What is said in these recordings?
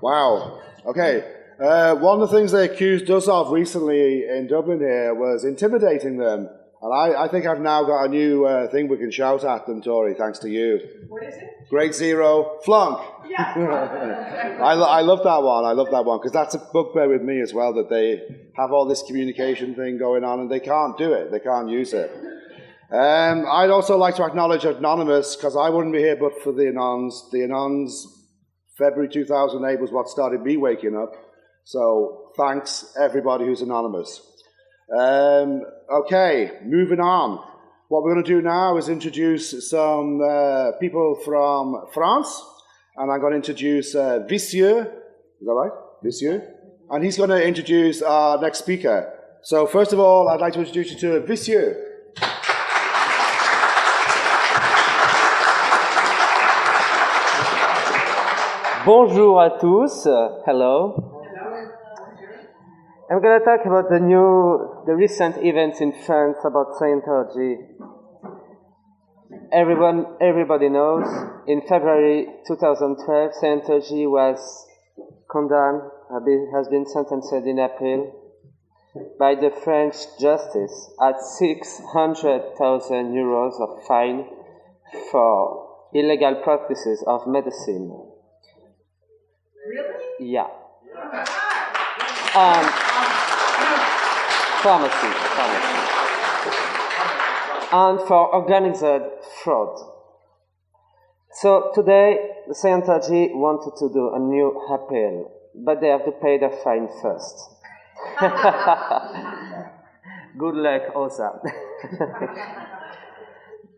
Wow. Okay. One of the things they accused us of recently in Dublin here was intimidating them. And I think I've now got a new thing we can shout at them, Tori, thanks to you. What is it? Grade 0, flunk. Yeah. I love that one. I love that one because that's a bugbear with me as well, that they have all this communication thing going on and they can't do it. They can't use it. I'd also like to acknowledge Anonymous because I wouldn't be here but for the Anons. The Anons, February 2008 was what started me waking up. So thanks everybody who's anonymous. Okay, moving on. What we're going to do now is introduce some people from France, and I'm going to introduce Vissieux. Is that right? Vissieux? And he's going to introduce our next speaker. So first of all, I'd like to introduce you to Vissieux. Bonjour à tous. Hello. I'm going to talk about the recent events in France about Scientology. Everybody knows, in February 2012, Scientology was condemned, has been sentenced in April by the French justice at 600,000 euros of fine for illegal practices of medicine. Really? Yeah. Pharmacy. And for organized fraud. So today, the Scientology wanted to do a new appeal, but they have to pay the fine first. Good luck, Osa.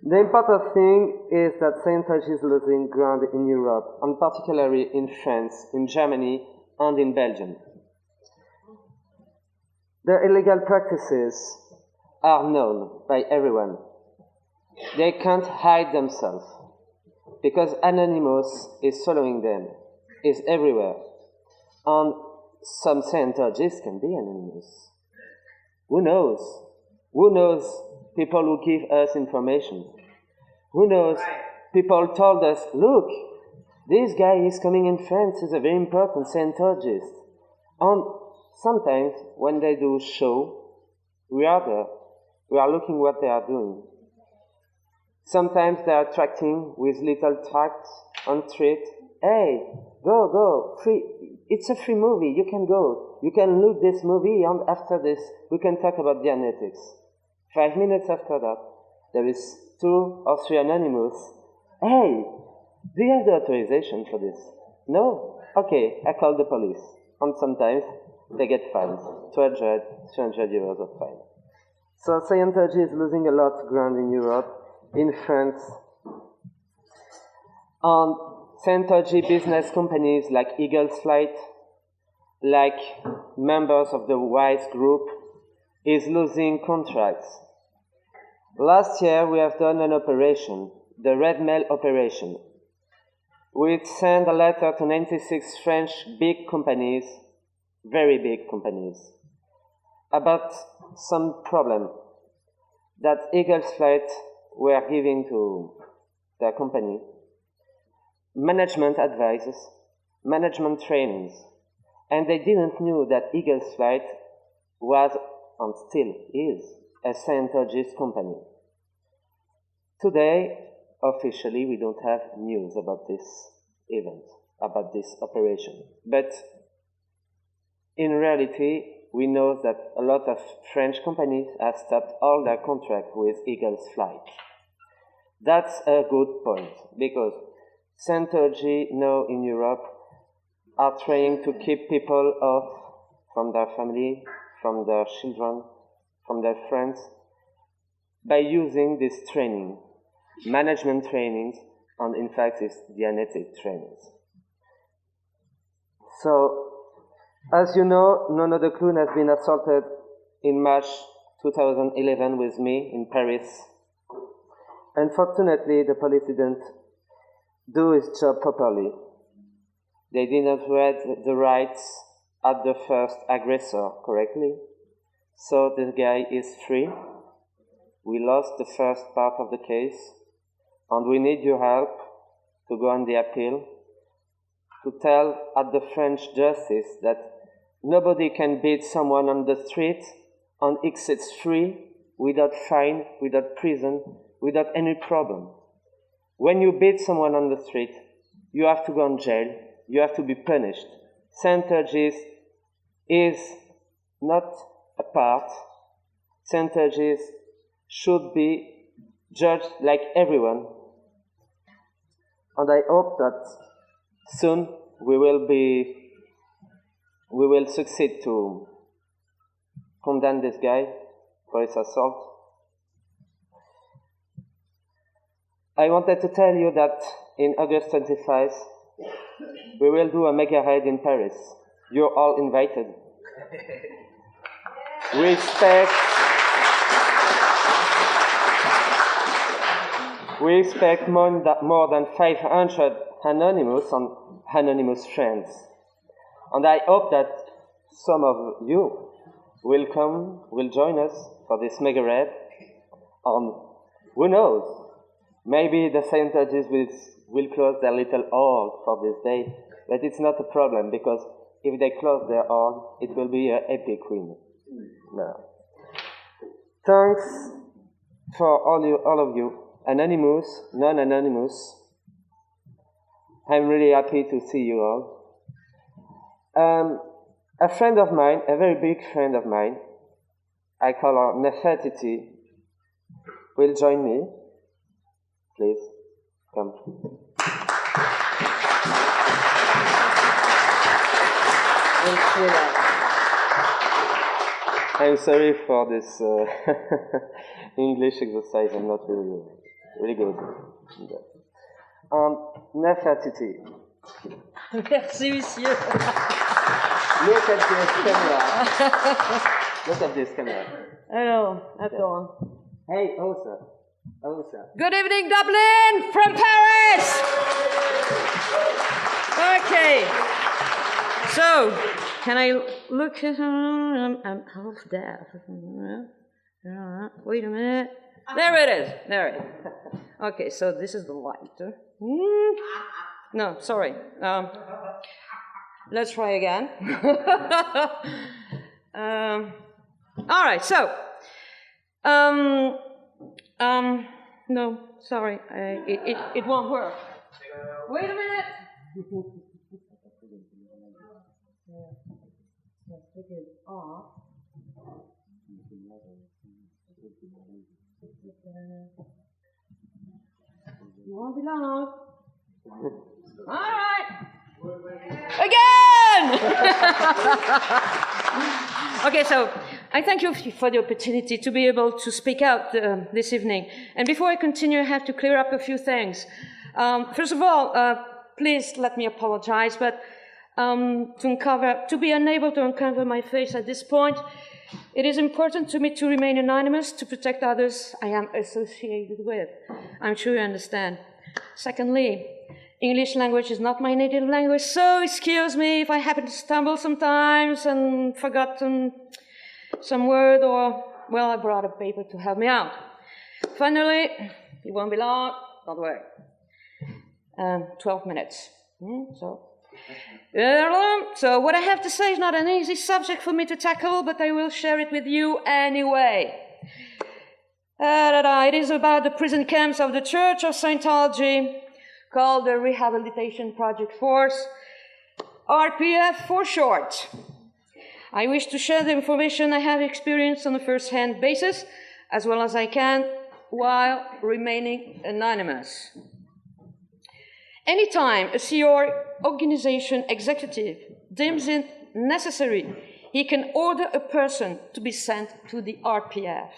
The important thing is that Scientology is losing ground in Europe, and particularly in France, in Germany, and in Belgium. The illegal practices are known by everyone. They can't hide themselves because Anonymous is following them, is everywhere. And some Scientologists can be anonymous. Who knows? Who knows people who give us information? Who knows? People told us, look, this guy is coming in France, he's a very important Scientologist. And sometimes when they do show, we are there. We are looking what they are doing. Sometimes they are attracting with little tracts on street. Hey, go, free. It's a free movie, you can go. You can look this movie and after this, we can talk about Dianetics. 5 minutes after that, there is 2 or 3 anonymous. Hey, do you have the authorization for this? No? Okay, I call the police. And sometimes they get fined, 200, 300 euros of fine. So Scientology is losing a lot of ground in Europe, in France. And Scientology business companies like Eagle's Flight, like members of the WISE group, is losing contracts. Last year we have done an operation, the Red Mail operation. We sent a letter to 96 French big companies, very big companies, about some problem that Eagle's Flight were giving to their company. Management advices, management trainings, and they didn't know that Eagle's Flight was, and still is, a Scientologist company. Today, officially, we don't have news about this event, about this operation. But in reality, we know that a lot of French companies have stopped all their contracts with Eagle's Flight. That's a good point, because Scientology now in Europe are trying to keep people off from their family, from their children, from their friends, by using this training, management trainings, and in fact it's Dianetic trainings. So, as you know, Nono de Clun has been assaulted in March 2011 with me in Paris. Unfortunately, the police didn't do its job properly. They did not read the rights at the first aggressor correctly. So this guy is free. We lost the first part of the case, and we need your help to go on the appeal. to tell at the French justice that nobody can beat someone on the street and exits free, without fine, without prison, without any problem. When you beat someone on the street, you have to go in jail, you have to be punished. Scientology is not a part. Scientology should be judged like everyone. And I hope that soon we will succeed to condemn this guy for his assault. I wanted to tell you that in August 25, we will do a Megaraid in Paris. You're all invited. We expect more than 500 anonymous and anonymous friends. And I hope that some of you will join us for this Megaraid. And who knows? Maybe the Scientologists will close their little org for this day, but it's not a problem, because if they close their org, it will be an epic win. No. Thanks for all of you, anonymous, non-anonymous. I'm really happy to see you all. A friend of mine, a very big friend of mine, I call her Nefertiti, will join me. Please, come. I'm sorry for this English exercise. I'm not really good. Nefertiti. Merci, monsieur. Look at this camera. Look at this camera. Alors, attends. Hey, Osa. Good evening, Dublin, from Paris. Okay. So, can I look at... I'm half deaf. Wait a minute. There it is. Okay, so this is the light. No, sorry. Let's try again. All right, so... no, sorry, it won't work. Wait a minute. Take it off. You won't be long. All right. Again! Okay, so I thank you for the opportunity to be able to speak out this evening. And before I continue, I have to clear up a few things. First of all, please let me apologize, but to be unable to uncover my face at this point, it is important to me to remain anonymous to protect others I am associated with. I'm sure you understand. Secondly, English language is not my native language, so excuse me if I happen to stumble sometimes and forgotten some word, or, well, I brought a paper to help me out. Finally, it won't be long, don't worry. 12 minutes. So what I have to say is not an easy subject for me to tackle, but I will share it with you anyway. It is about the prison camps of the Church of Scientology, called the Rehabilitation Project Force, RPF for short. I wish to share the information I have experienced on a first-hand basis, as well as I can, while remaining anonymous. Anytime a CEO or organization executive deems it necessary, he can order a person to be sent to the RPF.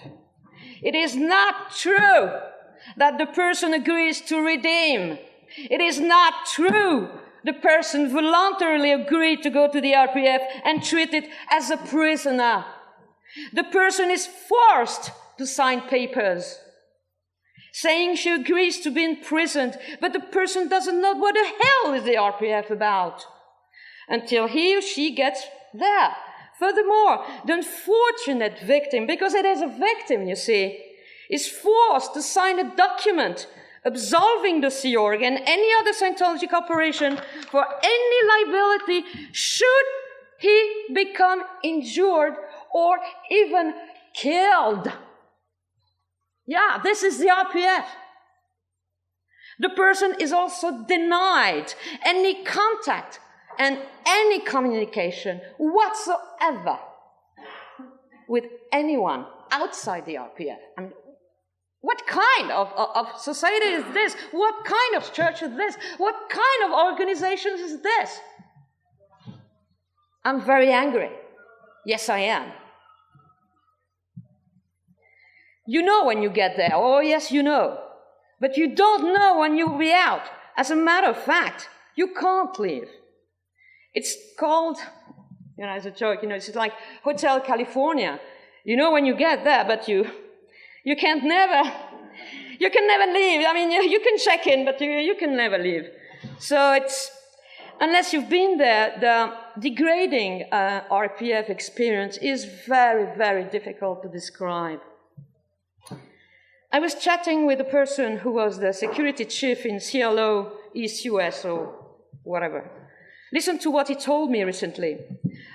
It is not true that the person agrees to redeem. It is not true the person voluntarily agreed to go to the RPF and treated as a prisoner. The person is forced to sign papers saying she agrees to be imprisoned, but the person doesn't know what the hell is the RPF about until he or she gets there. Furthermore, the unfortunate victim, because it is a victim, you see, is forced to sign a document absolving the Sea Org and any other Scientology corporation for any liability should he become injured or even killed. Yeah, this is the RPF. The person is also denied any contact and any communication whatsoever with anyone outside the RPF. I mean, what kind of society is this? What kind of church is this? What kind of organization is this? I'm very angry. Yes, I am. You know when you get there. Oh, yes, you know. But you don't know when you'll be out. As a matter of fact, you can't leave. It's called, as a joke, it's like Hotel California. You know when you get there, but you can never leave. I mean, you can check in, but you can never leave. So it's, unless you've been there, the degrading RPF experience is very, very difficult to describe. I was chatting with a person who was the security chief in CLO East US or whatever. Listen to what he told me recently.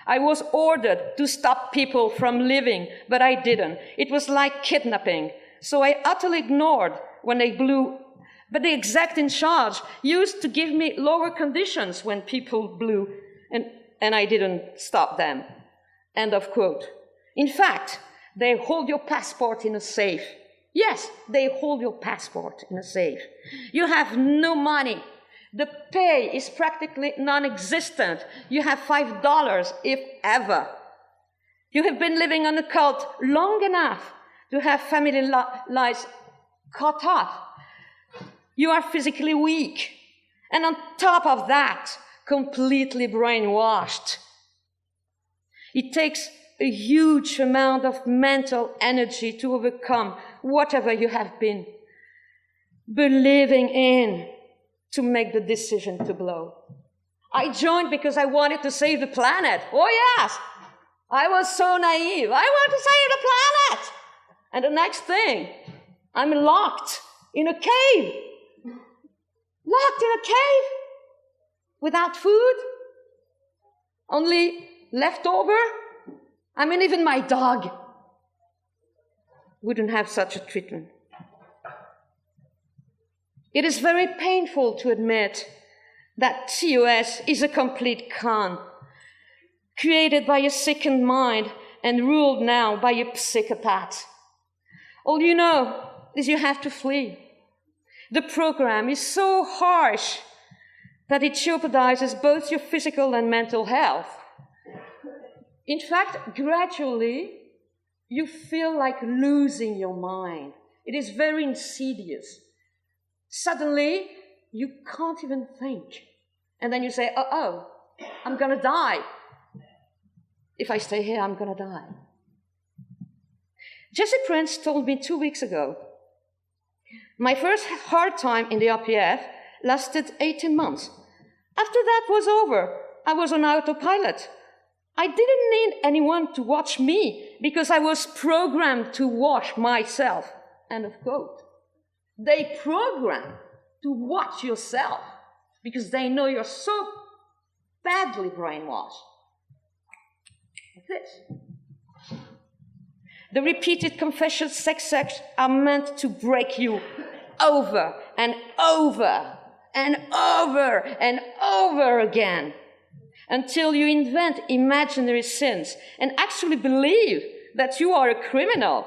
I was ordered to stop people from leaving, but I didn't. It was like kidnapping. So I utterly ignored when they blew. But the exec in charge used to give me lower conditions when people blew, and I didn't stop them. End of quote. In fact, they hold your passport in a safe. Yes, they hold your passport in a safe. You have no money. The pay is practically non-existent. You have $5, if ever. You have been living on a cult long enough to have family lives cut off. You are physically weak. And on top of that, completely brainwashed. It takes a huge amount of mental energy to overcome whatever you have been believing in to make the decision to blow. I joined because I wanted to save the planet. Oh yes, I was so naive. I want to save the planet. And the next thing, I'm locked in a cave. Locked in a cave without food, only leftover. I mean, even my dog wouldn't have such a treatment. It is very painful to admit that TOS is a complete con, created by a sickened mind and ruled now by a psychopath. All you know is you have to flee. The program is so harsh that it jeopardizes both your physical and mental health. In fact, gradually, you feel like losing your mind. It is very insidious. Suddenly, you can't even think. And then you say, uh-oh, I'm going to die. If I stay here, I'm going to die. Jesse Prince told me 2 weeks ago, my first hard time in the RPF lasted 18 months. After that was over, I was on autopilot. I didn't need anyone to watch me because I was programmed to watch myself. End of quote. They program to watch yourself because they know you're so badly brainwashed. Like this. The repeated confession sex acts are meant to break you over and over and over and over again until you invent imaginary sins and actually believe that you are a criminal.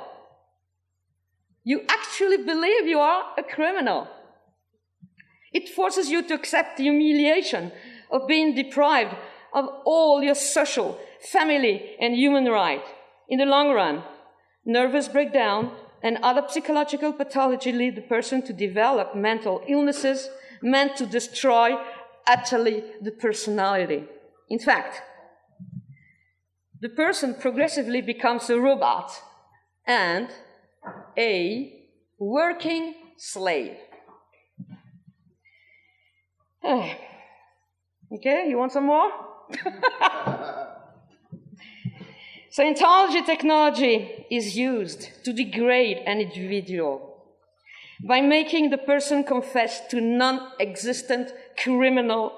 You actually believe you are a criminal. It forces you to accept the humiliation of being deprived of all your social, family, and human rights. In the long run, nervous breakdown and other psychological pathology lead the person to develop mental illnesses meant to destroy utterly the personality. In fact, the person progressively becomes a robot and a working slave. Okay, you want some more? Scientology technology is used to degrade an individual. by making the person confess to non-existent criminal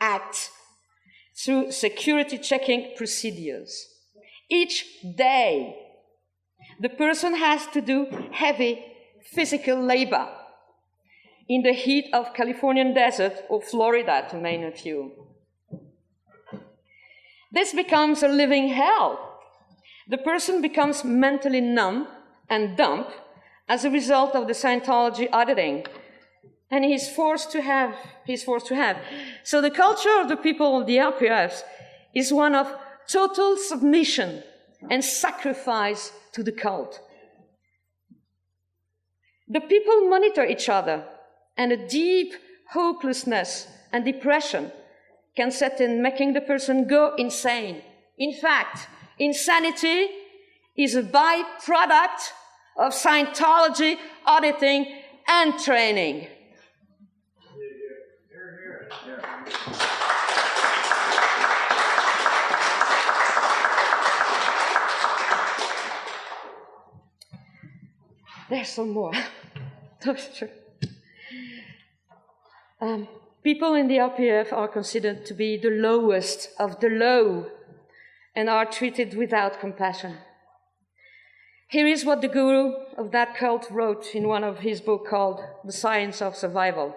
acts through security checking procedures. Each day, the person has to do heavy physical labor in the heat of Californian desert or Florida, to name a few. This becomes a living hell. The person becomes mentally numb and dumb as a result of the Scientology auditing, and he's forced to have. So the culture of the people of the RPFs is one of total submission and sacrifice to the cult. The people monitor each other, and a deep hopelessness and depression can set in, making the person go insane. In fact, insanity is a byproduct of Scientology auditing and training. There's some more. People in the RPF are considered to be the lowest of the low and are treated without compassion. Here is what the guru of that cult wrote in one of his books called The Science of Survival.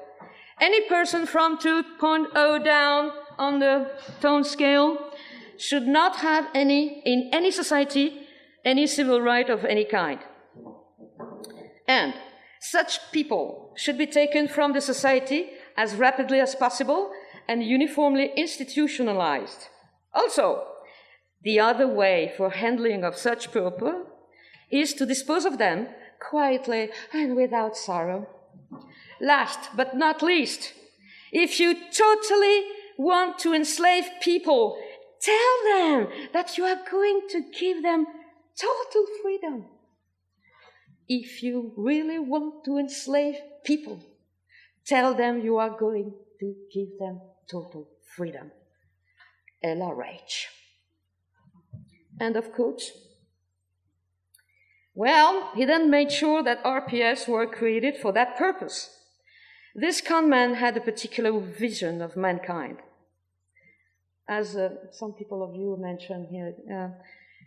Any person from 2.0 down on the tone scale should not have in any society, any civil right of any kind. And such people should be taken from the society as rapidly as possible and uniformly institutionalized. Also, the other way for handling of such people is to dispose of them quietly and without sorrow. Last but not least, if you totally want to enslave people, tell them that you are going to give them total freedom. If you really want to enslave people, tell them you are going to give them total freedom. LRH. End of quote. Well, he then made sure that RPFs were created for that purpose. This con man had a particular vision of mankind. As some people of you mentioned here,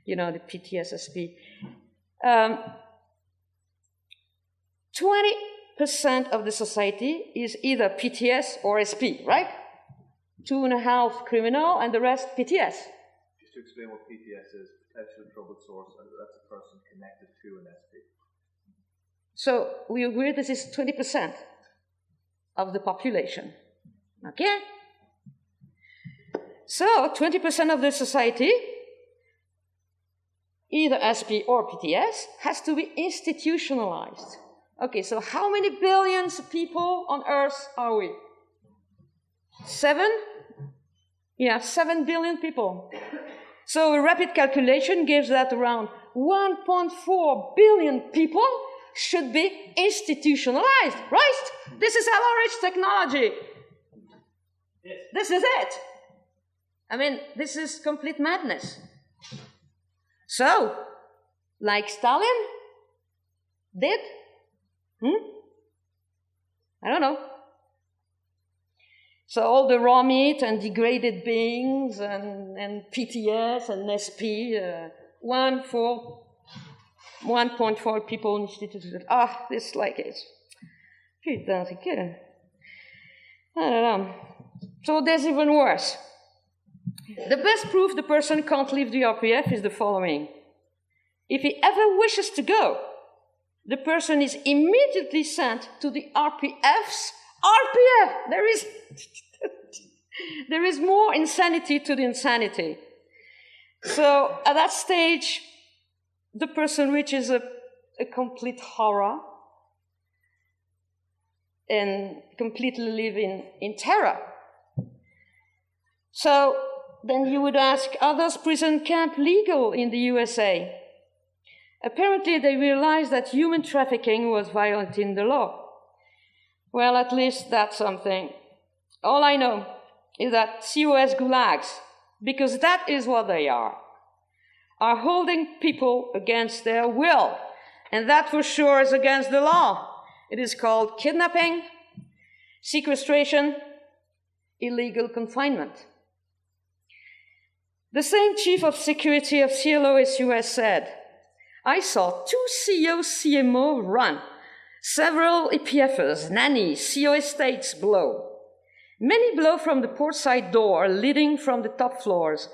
the PTSSP. 20% of the society is either PTS or SP, right? 2.5 criminal and the rest PTS. Just to explain what PTS is, potential trouble source, and that's a person connected to an SP. So we agree this is 20% of the population, okay? So 20% of the society, either SP or PTS, has to be institutionalized. Okay, so how many billions of people on Earth are we? 7? Yeah, 7 billion people. So a rapid calculation gives that around 1.4 billion people should be institutionalized, right? This is LRH technology. Yes. This is it. I mean, this is complete madness. So, like Stalin did? I don't know. So all the raw meat and degraded beings and PTS and SP, 1.4 people instituted. This like it. Putain, c'est que... I don't know. So there's even worse. The best proof the person can't leave the RPF is the following. If he ever wishes to go, the person is immediately sent to the RPF's RPF. There is more insanity to the insanity. So at that stage, the person reaches a complete horror and completely live in terror. So then you would ask, are those prison camps legal in the USA? Apparently they realized that human trafficking was violating the law. Well, at least that's something. All I know is that COS gulags, because that is what they are holding people against their will. And that for sure is against the law. It is called kidnapping, sequestration, illegal confinement. The same chief of security of CLOS US said, I saw 2 CEO CMO run, several EPFers, nannies, CO estates blow. Many blow from the port side door leading from the top floors.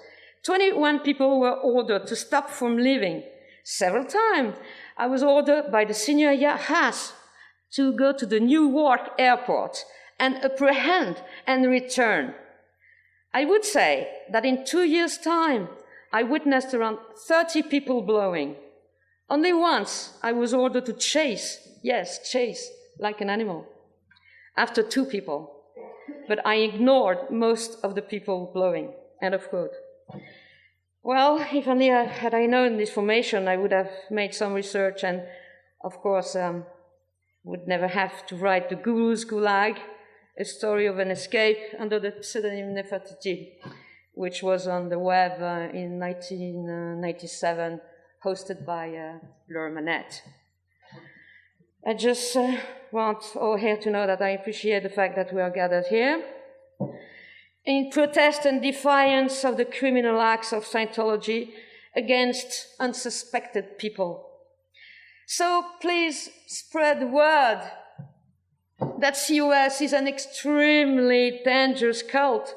21 people were ordered to stop from leaving. Several times I was ordered by the senior Haas to go to the Newark airport and apprehend and return. I would say that in 2 years' time, I witnessed around 30 people blowing. Only once I was ordered to chase, yes, chase, like an animal, after 2 people. But I ignored most of the people blowing, end of quote. Well, if only had I known this information, I would have made some research and, of course, would never have to write The Guru's Gulag, a story of an escape under the pseudonym Nefertiti, which was on the web in 1997, hosted by Laura Manette. I just want all here to know that I appreciate the fact that we are gathered here in protest and defiance of the criminal acts of Scientology against unsuspected people. So please spread the word that COS is an extremely dangerous cult,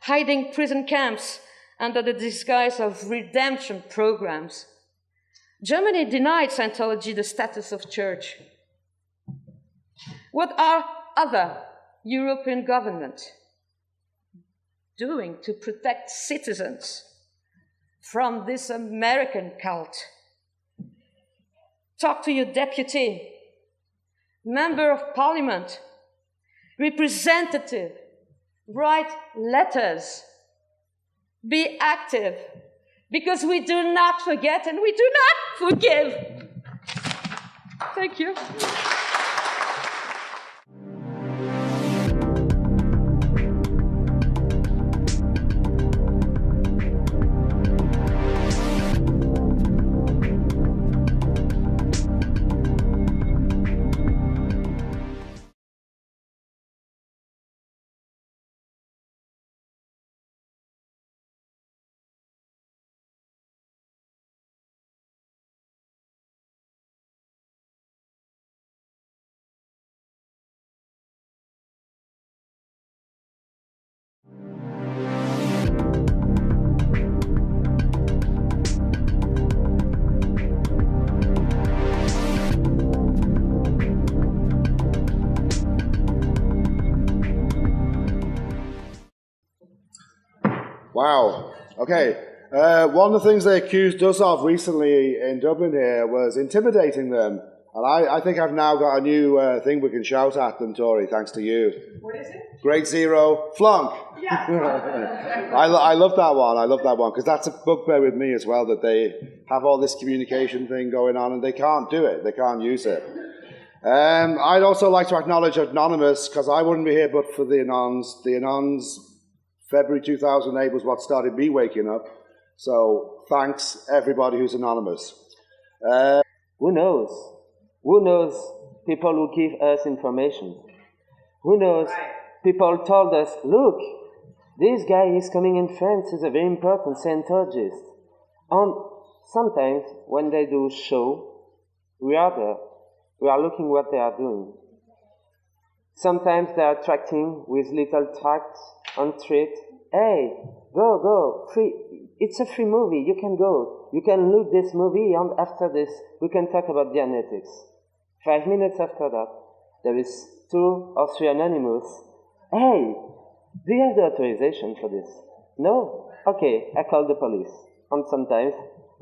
hiding prison camps under the disguise of redemption programs. Germany denied Scientology the status of church. What are other European governments doing to protect citizens from this American cult? Talk to your deputy, member of parliament, representative, write letters, be active, because we do not forget and we do not forgive. Thank you. Wow. Okay. One of the things they accused us of recently in Dublin here was intimidating them. And I think I've now got a new thing we can shout at them, Tori, thanks to you. What is it? Grade 0, flunk. Yeah. I love that one. I love that one because that's a bugbear with me as well, that they have all this communication thing going on and they can't do it. They can't use it. I'd also like to acknowledge Anonymous, because I wouldn't be here but for the Anons. The Anons, February 2008 was what started me waking up. So thanks everybody who's anonymous. Who knows? Who knows people who give us information? Who knows people told us, look, this guy is coming in France, he's a very important Scientologist. And sometimes when they do show, we are there. We are looking what they are doing. Sometimes they are attracting with little tracts on street. Hey, go, free. It's a free movie, you can go. You can look this movie and after this, we can talk about Dianetics. 5 minutes after that, there is 2 or 3 anonymous. Hey, do you have the authorization for this? No? Okay, I call the police. And sometimes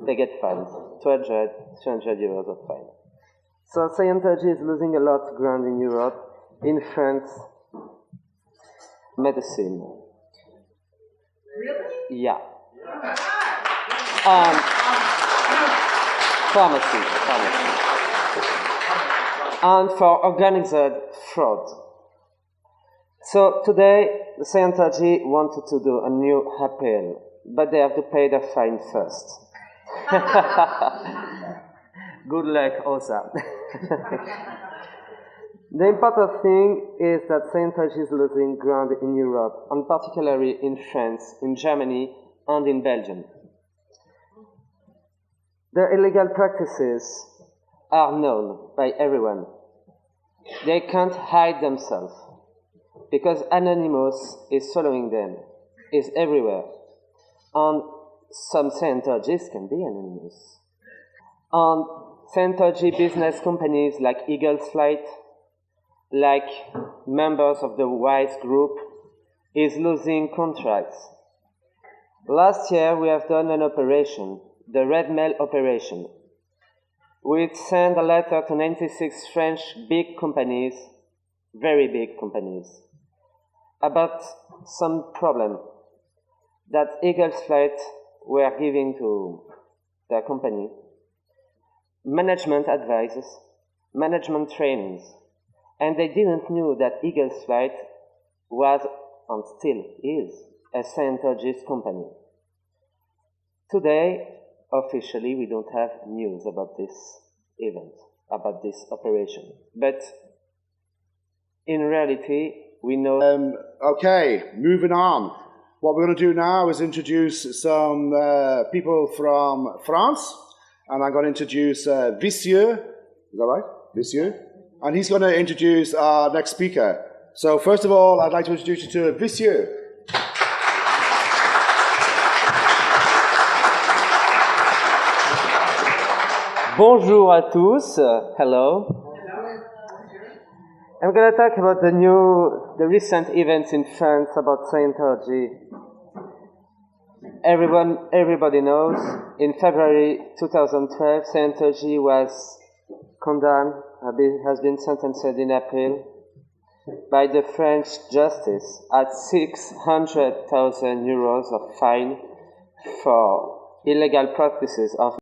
they get fined, 200, 300 euros of fine. So Scientology is losing a lot of ground in Europe, in France, medicine. Really? Yeah. Pharmacy. And for organized fraud. So today, the Scientology wanted to do a new appeal, but they have to pay the fine first. Good luck, Osa. The important thing is that Scientology is losing ground in Europe, and particularly in France, in Germany, and in Belgium. The illegal practices are known by everyone. They can't hide themselves, because Anonymous is following them, is everywhere. And some Scientologists can be anonymous. And Scientology business companies like Eagle's Flight, like members of the WISE group, is losing contracts. Last year we have done an operation, the Red Mail operation. We sent a letter to 96 French big companies, very big companies, about some problem that Eagle's Flight were giving to their company. Management advices, management trainings, and they didn't know that Eagle's Flight was, and still is, a Scientologist company. Today, officially, we don't have news about this event, about this operation. But in reality, we know... Okay, moving on. What we're going to do now is introduce some people from France. And I'm going to introduce Vissieux. Is that right? Vissieux? And he's going to introduce our next speaker. So first of all, I'd like to introduce you to Vissieux. Bonjour à tous. Hello. I'm going to talk about the recent events in France about Scientology. Everybody knows, in February 2012, Scientology was condemned, has been sentenced in April by the French justice at 600,000 euros of fine for illegal practices of